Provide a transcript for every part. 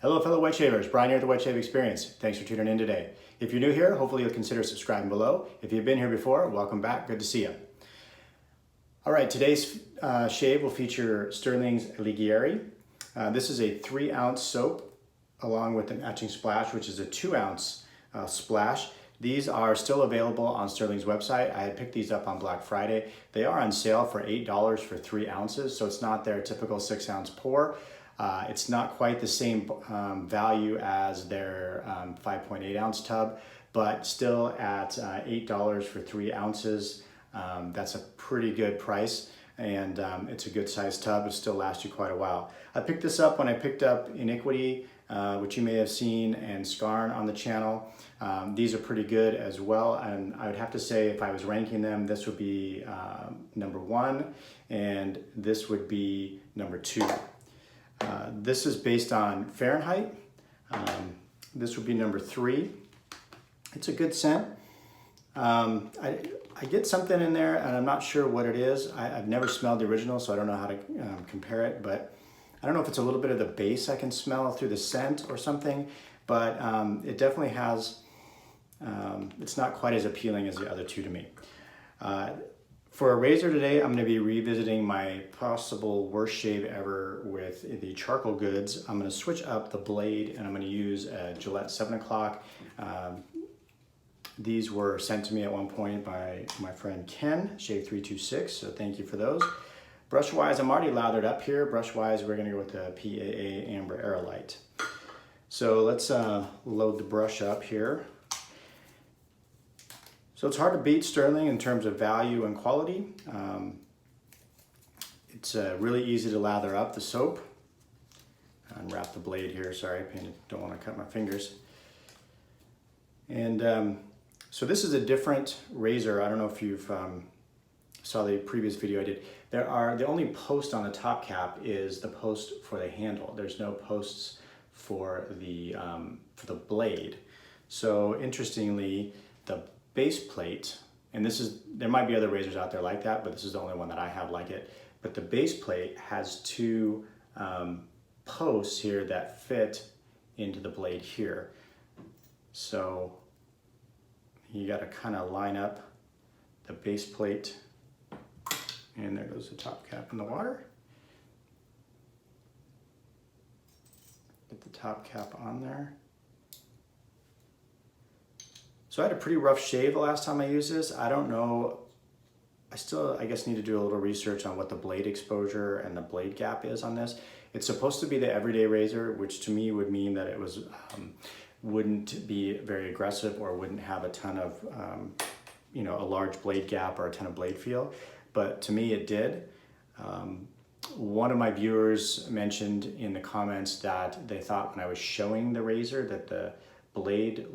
Hello fellow white shavers, Brian here at the White Shave Experience. Thanks for tuning in today. If you're new here, hopefully you'll consider subscribing below. If you've been here before, welcome back, good to see you. All right, today's shave will feature Stirling's Alighieri. This is a 3-ounce soap along with a matching splash, which is a 2-ounce splash. These are still available on Stirling's website. I had picked these up on Black Friday. They are on sale for $8 for 3 ounces, so it's not their typical 6-ounce pour. It's not quite the same value as their 5.8 ounce tub, but still at $8 for 3 ounces. That's a pretty good price, and it's a good sized tub. It still lasts you quite a while. I picked this up when I picked up Iniquity, which you may have seen, and Scarn on the channel. These are pretty good as well, and I would have to say if I was ranking them, this would be number 1 and this would be number 2. This is based on Fahrenheit. This would be number 3. It's a good scent. I get something in there and I'm not sure what it is. I've never smelled the original, so I don't know how to compare it, but I don't know if it's a little bit of the base I can smell through the scent or something, but it definitely has, it's not quite as appealing as the other two to me. For a razor today, I'm going to be revisiting my possible worst shave ever with the charcoal goods. I'm going to switch up the blade and I'm going to use a Gillette 7 o'clock. These were sent to me at one point by my friend Ken, Shave 326, so thank you for those. Brush wise, I'm already lathered up here. Brush wise, we're going to go with the PAA Amber Aerolite. So let's load the brush up here. So it's hard to beat Stirling in terms of value and quality. It's really easy to lather up the soap. Unwrap the blade here, sorry, I don't want to cut my fingers. And so this is a different razor. I don't know if you've saw the previous video I did. The only post on the top cap is the post for the handle. There's no posts for the blade. So interestingly, the base plate, and there might be other razors out there like that, but this is the only one that I have like it. But the base plate has 2 posts here that fit into the blade here. So you got to kind of line up the base plate, and there goes the top cap in the water. Get the top cap on there. So I had a pretty rough shave the last time I used this. I don't know, I guess need to do a little research on what the blade exposure and the blade gap is on this. It's supposed to be the everyday razor, which to me would mean that it was wouldn't be very aggressive or wouldn't have a ton of, a large blade gap or a ton of blade feel. But to me it did. One of my viewers mentioned in the comments that they thought when I was showing the razor that the blade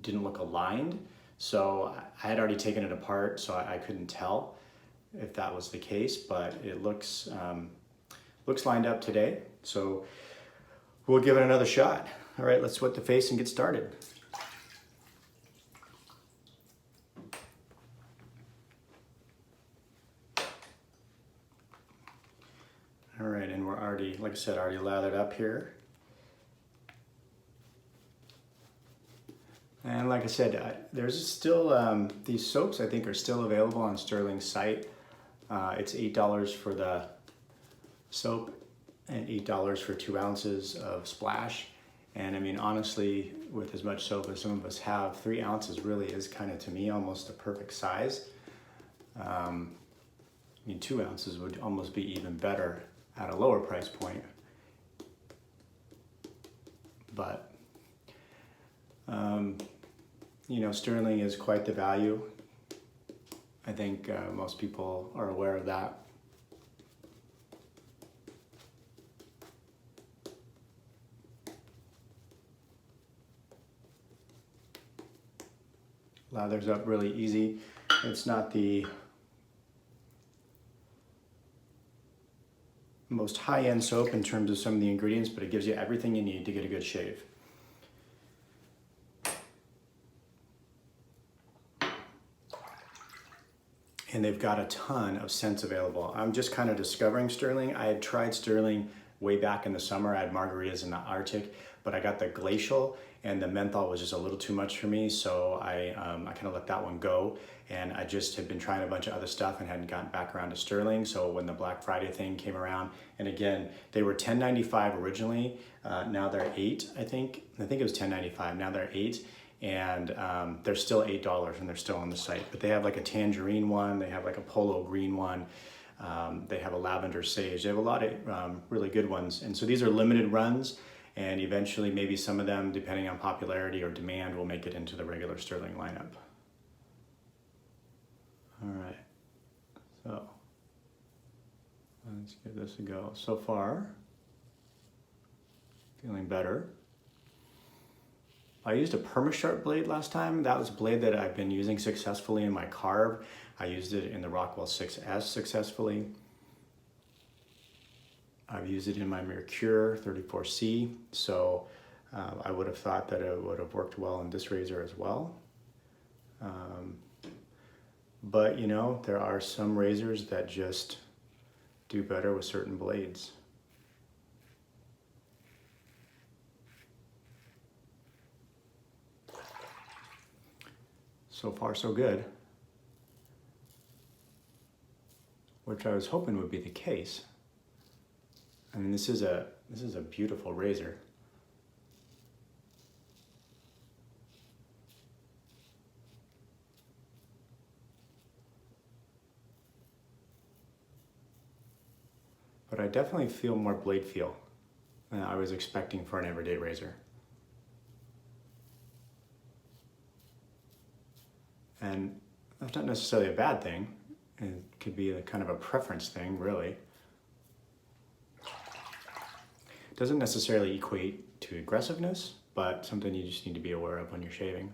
didn't look aligned. So I had already taken it apart, so I couldn't tell if that was the case, but it looks lined up today. So we'll give it another shot. All right, let's wet the face and get started. All right, and we're already, like I said, already lathered up here. And like I said, there's still, these soaps I think are still available on Stirling's site. It's $8 for the soap and $8 for 2 ounces of splash. And I mean, honestly, with as much soap as some of us have, 3 ounces really is kind of, to me, almost the perfect size. I mean, 2 ounces would almost be even better at a lower price point. But Stirling is quite the value. I think most people are aware of that. Lathers up really easy. It's not the most high-end soap in terms of some of the ingredients, but it gives you everything you need to get a good shave. And they've got a ton of scents available. I'm just kind of discovering Stirling. I had tried Stirling way back in the summer. I had margaritas in the Arctic, but I got the glacial, and the menthol was just a little too much for me, so I kind of let that one go. And I just had been trying a bunch of other stuff and hadn't gotten back around to Stirling. So when the Black Friday thing came around, and again, they were $10.95 originally. Now they're $8, I think. I think it was $10.95. Now they're $8, and they're still $8, and they're still on the site. But they have like a tangerine one. They have like a polo green one. They have a lavender sage. They have a lot of really good ones. And so these are limited runs, and eventually maybe some of them, depending on popularity or demand, will make it into the regular Stirling lineup. All right, so let's give this a go. So far, feeling better. I used a Perma-Sharp blade last time. That was a blade that I've been using successfully in my carve. I used it in the Rockwell 6S successfully. I've used it in my Mercure 34C, so I would have thought that it would have worked well in this razor as well. But you know, there are some razors that just do better with certain blades. So far, so good. Which I was hoping would be the case. I mean, this is a beautiful razor. But I definitely feel more blade feel than I was expecting for an everyday razor. And that's not necessarily a bad thing. It could be a kind of a preference thing, really. It doesn't necessarily equate to aggressiveness, but something you just need to be aware of when you're shaving.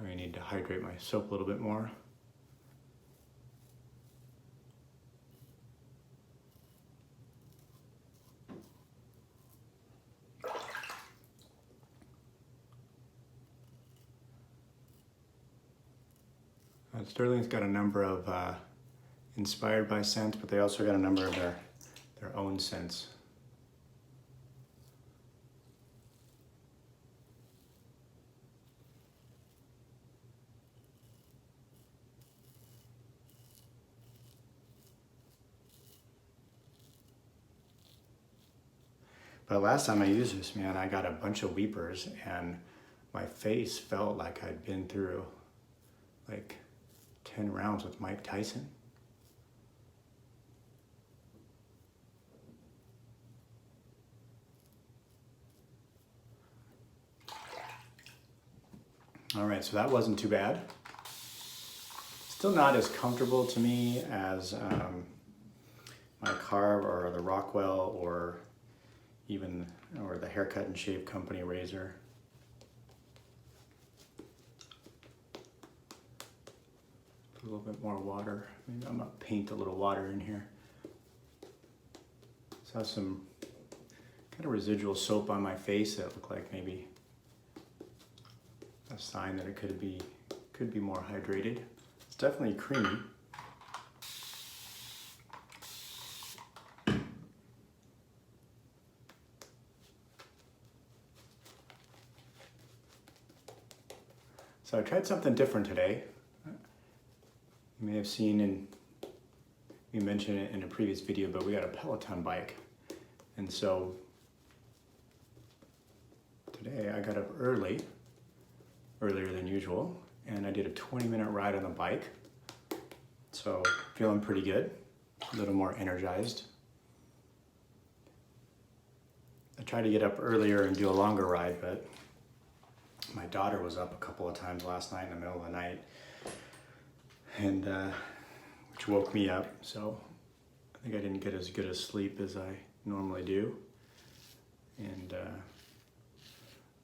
I need to hydrate my soap a little bit more. Stirling's got a number of inspired by scents, but they also got a number of their own scents. But last time I used this, man, I got a bunch of weepers, and my face felt like I'd been through like 10 rounds with Mike Tyson. All right, so that wasn't too bad. Still not as comfortable to me as my Carve or the Rockwell or the Haircut and Shave Company razor. A little bit more water. Maybe I'm gonna paint a little water in here. So I have some kind of residual soap on my face that look like maybe a sign that it could be more hydrated. It's definitely creamy. So I tried something different today. You may have seen, we mentioned it in a previous video, but we got a Peloton bike. And so today I got up earlier than usual, and I did a 20-minute ride on the bike. So feeling pretty good, a little more energized. I tried to get up earlier and do a longer ride, but my daughter was up a couple of times last night in the middle of the night, and which woke me up. So I think I didn't get as good a sleep as I normally do. And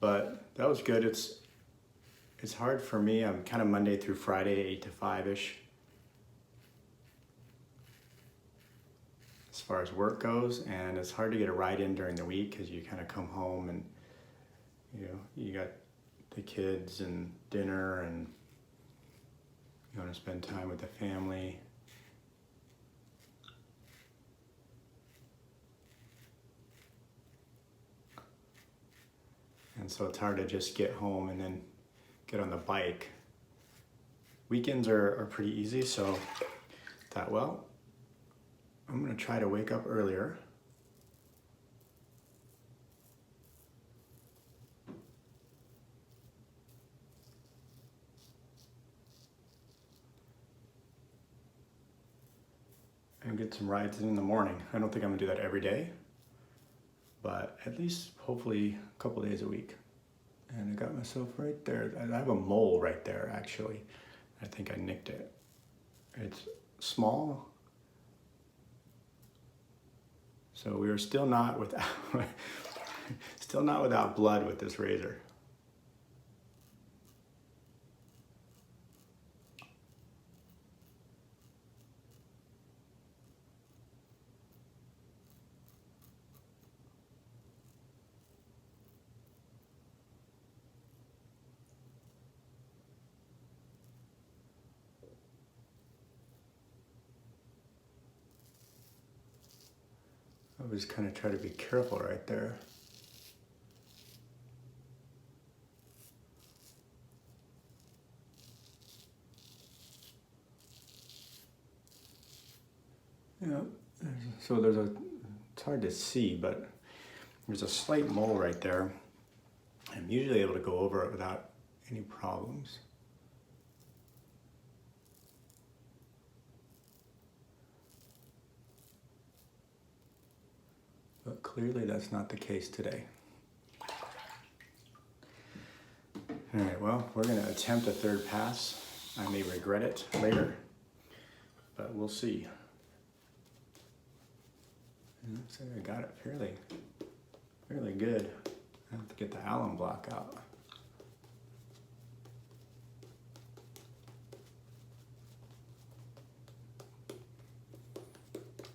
but that was good. It's hard for me. I'm kind of Monday through Friday, 8 to 5-ish. As far as work goes, and it's hard to get a ride in during the week because you kind of come home and you got the kids and dinner and You want to spend time with the family. And so it's hard to just get home and then get on the bike. Weekends are pretty easy, so I thought, well, I'm gonna try to wake up earlier. And get some rides in the morning. I don't think I'm gonna do that every day, but at least hopefully a couple days a week. And I got myself right there. I have a mole right there, actually. I think I nicked it. It's small. So we are still not without, still not without blood with this razor. I was kind of try to be careful right there. Yeah, so it's hard to see, but there's a slight mole right there. I'm usually able to go over it without any problems. But clearly that's not the case today. All right, well, we're gonna attempt a third pass. I may regret it later, but we'll see. Looks like I got it fairly good. I have to get the alum block out.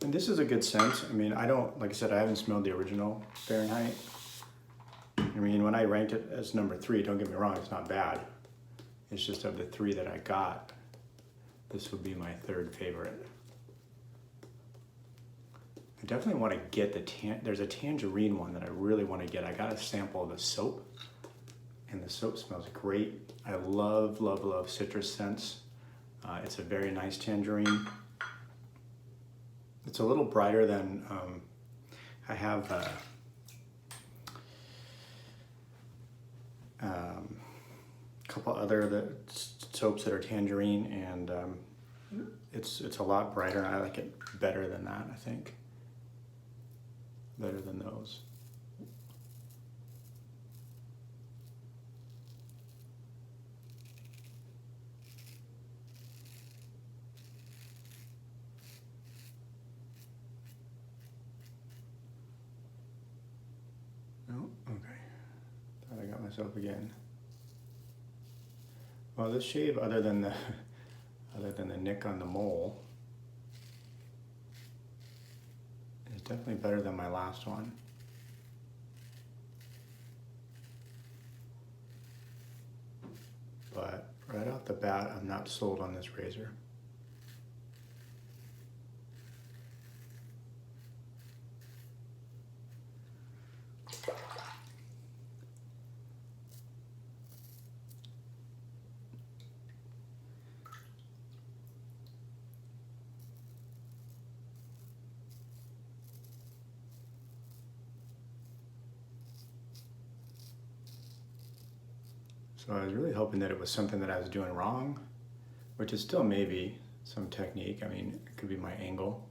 And this is a good scent. I mean, like I said, I haven't smelled the original Fahrenheit. I mean, when I ranked it as number 3, don't get me wrong, it's not bad. It's just of the 3 that I got, this would be my 3rd favorite. I definitely want to get there's a tangerine one that I really want to get. I got a sample of the soap, and the soap smells great. I love, love, love citrus scents. It's a very nice tangerine. It's a little brighter than, I have a couple other soaps that are tangerine, and it's a lot brighter, and I like it better than that, I think. Better than those. Oh, okay. Thought I got myself again. Well, this shave, other than the nick on the mole, is definitely better than my last one. But right off the bat, I'm not sold on this razor. So I was really hoping that it was something that I was doing wrong, which is still maybe some technique. I mean, it could be my angle.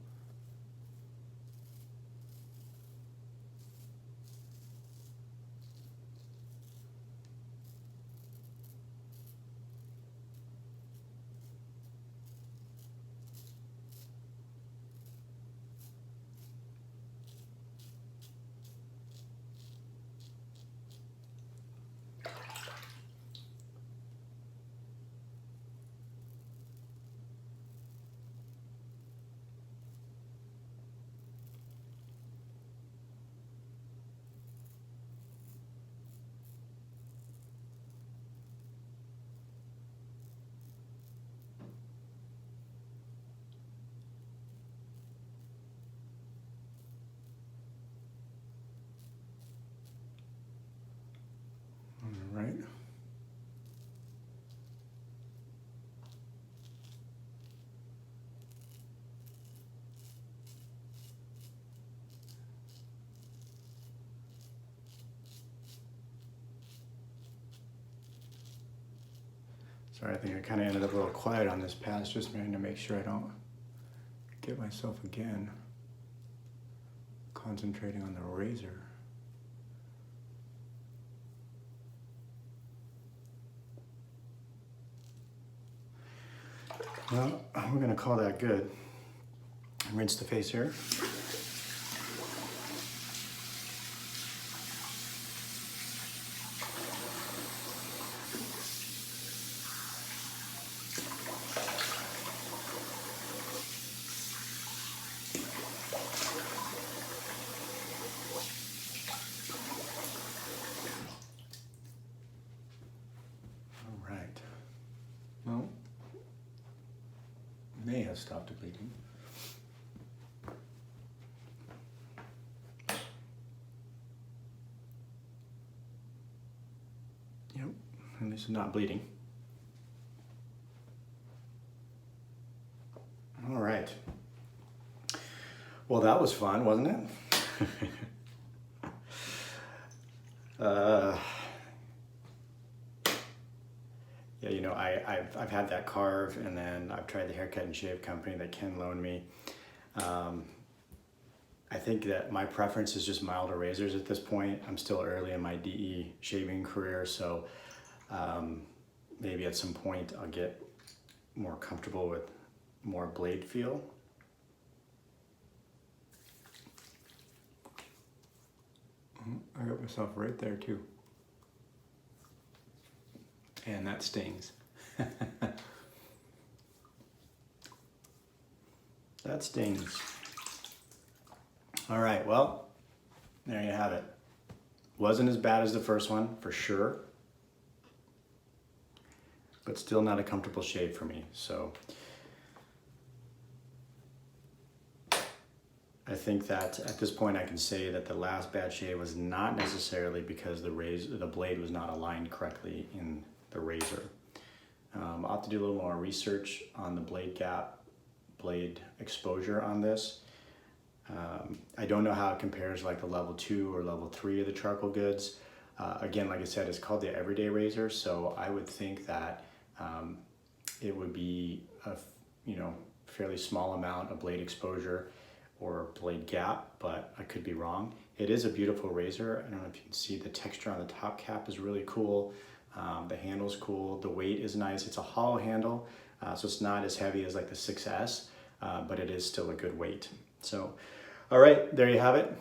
right. Sorry, I think I kind of ended up a little quiet on this pass, just trying to make sure I don't get myself again concentrating on the razor. Well, we're gonna call that good. Rinse the face here. Well, may have stopped the bleeding. Yep, at least it's not bleeding. All right. Well, that was fun, wasn't it? Yeah, you know, I've had that carve, and then I've tried the haircut and shave company that Ken loaned me. I think that my preference is just milder razors at this point. I'm still early in my DE shaving career, so maybe at some point I'll get more comfortable with more blade feel. I got myself right there too. And that stings. That stings. All right, well, there you have it. Wasn't as bad as the first one, for sure, but still not a comfortable shave for me. So I think that at this point I can say that the last bad shave was not necessarily because the blade was not aligned correctly in the razor. I'll have to do a little more research on the blade gap, blade exposure on this. I don't know how it compares like the level 2 or level 3 of the charcoal goods. Again, like I said, it's called the everyday razor, so I would think that it would be a fairly small amount of blade exposure or blade gap, but I could be wrong. It is a beautiful razor. I don't know if you can see the texture on the top cap is really cool. The handle's cool, the weight is nice. It's a hollow handle, so it's not as heavy as like the 6S, but it is still a good weight. So, all right, there you have it.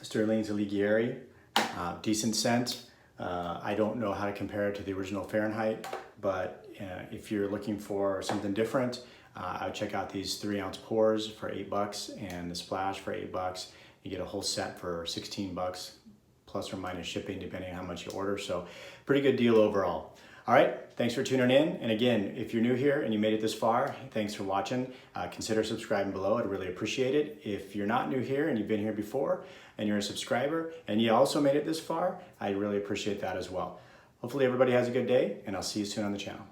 Stirling's Alighieri, decent scent. I don't know how to compare it to the original Fahrenheit, but if you're looking for something different, I would check out these 3-ounce pours for $8 and the splash for $8. You get a whole set for $16 plus or minus shipping depending on how much you order. So pretty good deal overall. All right, thanks for tuning in. And again, if you're new here and you made it this far, thanks for watching. Consider subscribing below, I'd really appreciate it. If you're not new here and you've been here before and you're a subscriber and you also made it this far, I'd really appreciate that as well. Hopefully everybody has a good day, and I'll see you soon on the channel.